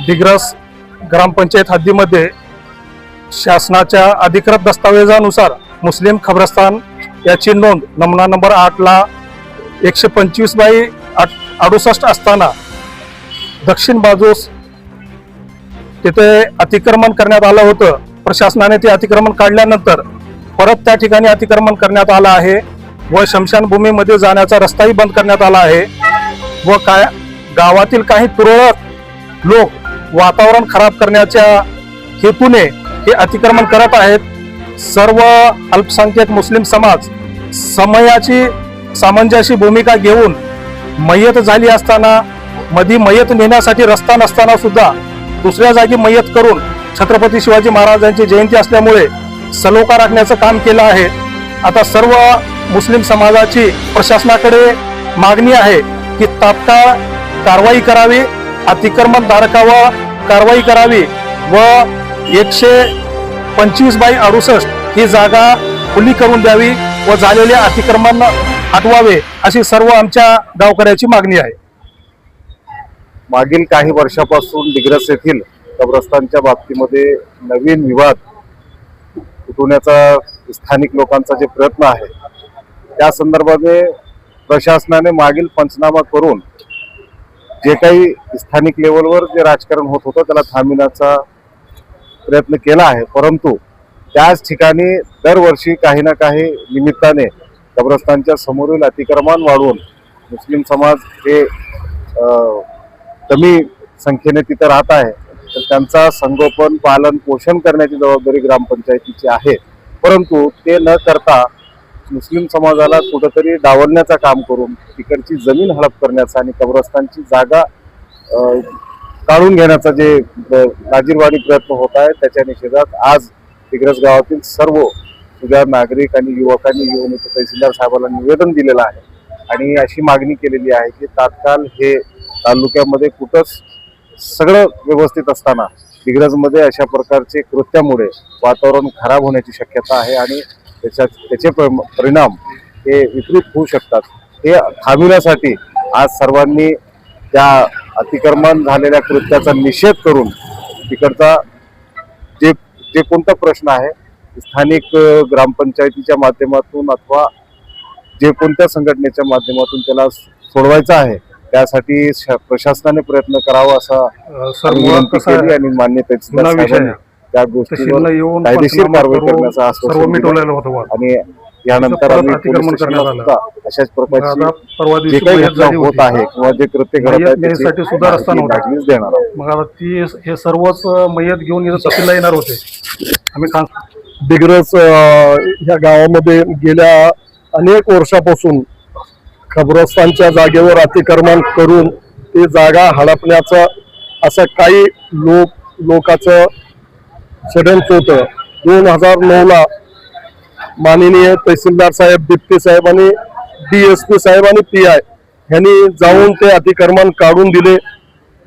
दिग्रस ग्रामपंचायत हद्दीमध्ये शासनाच्या अधिकृत दस्तावेजानुसार मुस्लिम खबरस्तान याची नोंद नमुना नंबर 8 ला 125/68 असताना दक्षिण बाजूस तिथे अतिक्रमण करण्यात आलं होतं. प्रशासनाने ते अतिक्रमण काढल्यानंतर परत त्या ठिकाणी अतिक्रमण करण्यात आलं आहे व शमशानभूमीमध्ये जाण्याचा रस्ताही बंद करण्यात आला आहे व गावातील काही तुरळक लोक वातावरण खराब करण्याच्या हेतूने हे अतिक्रमण करत आहेत. सर्व अल्पसंख्याक मुस्लिम समाज समयाची सामंजस्य भूमिका घेऊन मयत झाली असताना मधी मयत नेण्यासाठी रस्ता नसताना सुद्धा दुसऱ्या जागी मयत करून छत्रपती शिवाजी महाराजांची जयंती असल्यामुळे सलोखा राखण्याचं काम केलं आहे. आता सर्व मुस्लिम समाजाची प्रशासनाकडे मागणी आहे की तात्काळ कारवाई करावी, अतिक्रमण धारकावर कारवाई करावी व 125/68 ही जागा खुली करून द्यावी व झालेले अतिक्रमण हटवावे अशी सर्व आमच्या गावकऱ्याची मागणी आहे. मागील काही वर्षापासून दिग्रस येथील कब्रस्तानच्या बाबतीमध्ये नवीन विवाद उठवण्याचा स्थानिक लोकांचा जे प्रयत्न आहे त्या संदर्भाने प्रशासनाने मागील पंचनामा करून जे काही स्थानिक लेवलवर जे राजकारण होत होतं त्याला थांबविण्याचा प्रयत्न केला आहे. परंतु त्याच ठिकाणी दरवर्षी काही ना काही निमित्ताने कब्रस्तानच्या समोरील अतिक्रमण वाढवून मुस्लिम समाज हे कमी संख्येने तिथे राहत आहे. तर त्यांचा संगोपन पालन पोषण करण्याची जबाबदारी ग्रामपंचायतीची आहे. परंतु ते न करता मुस्लिम समाजाला कुठंतरी डावलण्याचं काम करून तिकडची जमीन हडप करण्याचा आणि कब्रस्तानची जागा काढून घेण्याचा जे लाजीरवाणी प्रयत्न होत आहे त्याच्या निषेधात आज दिग्रस गावातील सर्व सुजाण नागरिक आणि युवकांनी येऊन तहसीलदार साहेबांना निवेदन दिलेलं आहे आणि अशी मागणी केलेली आहे की तात्काळ हे तालुक्यामध्ये कुठंच सगळं व्यवस्थित असताना दिग्रसमध्ये अशा प्रकारचे कृत्यामुळे वातावरण खराब होण्याची शक्यता आहे आणि त्याचे परिणाम हे विपरीत होऊ शकतात. हे थांबविण्यासाठी आज सर्वांनी त्या अतिक्रमण झालेल्या कृत्याचा निषेध करून तिकडचा जे कोणता प्रश्न आहे स्थानिक ग्रामपंचायतीच्या माध्यमातून अथवा जे कोणत्या संघटनेच्या माध्यमातून त्याला सोडवायचा आहे त्यासाठी प्रशासनाने प्रयत्न करावा असा विनंती केली आणि मान्य त्या गोष्टीवर कायदेशीर कारवाई करण्याचा आश्वासन आणि यानंतर अशाच प्रकारची जे काही घटना होत आहे किंवा जे कृत्य घडत आहे त्याची मागणीच देणार आहोत. मग आता हे सर्वच मयत घेऊन तहसीलला येणार होते. आम्ही दिग्रस या गावामध्ये गेल्या अनेक वर्षापासून खबरस्तानच्या जागेवर अतिक्रमण करून ती जागा हडपण्याचं असं काही लोकांचं षडयंत्र होतं. 2009 माननीय तहसीलदार साहेब, डिप्टी साहेब आणि DSP साहेब आणि PI यांनी जाऊन ते अतिक्रमण काढून दिले.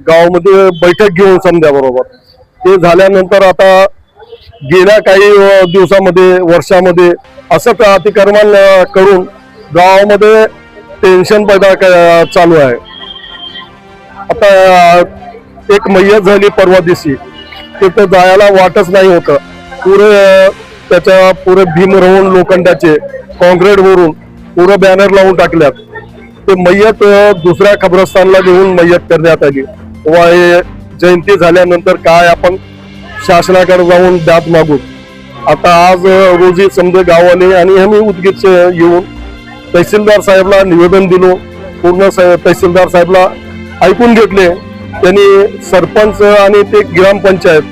गावामध्ये बैठक घेऊन समजाबरोबर ते झाल्यानंतर आता गेल्या काही दिवसामध्ये वर्षामध्ये असं अतिक्रमण करून गावामध्ये टेन्शन पैदा चालू आहे. आता एक मय्यत झाली परवा दिवशी, तिथं जायला वाटच नाही होतं. पुरे भीम रवून लोखंडाचे कॉन्क्रीट वरून पुरं बॅनर लावून टाकल्यात. ते मय्यत दुसऱ्या खबरस्तानला घेऊन मय्यत करण्यात आली. व हे जयंती झाल्यानंतर काय आपण शासनाकडे जाऊन दाद मागू. आता आज रोजी समजे गावाने आणि आम्ही उदगीरच येऊन तहसीलदार साहेबला निवेदन दिलो. पूर्ण तहसीलदार साहेबला ऐकून घेतले. त्यांनी सरपंच आणि ते ग्रामपंचायत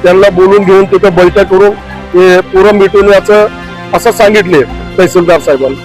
त्यांना बोलून घेऊन तिथं बैठक करून हे पुरं मिटवण्याचं असं सांगितले तहसीलदार साहेबांनी.